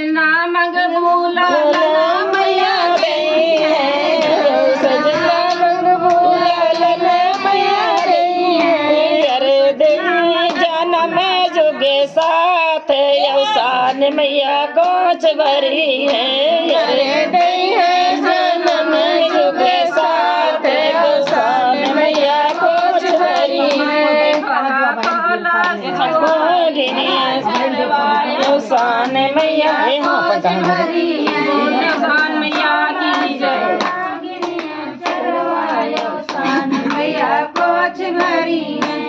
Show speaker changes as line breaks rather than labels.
सजना मंग भूला मैया गई है,
सजना मंग भूला मैया गई है। अरे देवी जन्म जुगे साथ अवसान मैया गोच भरी है। अरे देवी है जन्म जुगे साथ अवसान मैया गोच भरी है। अवसान मैया
मैया की जय, मैया कोच भरी है।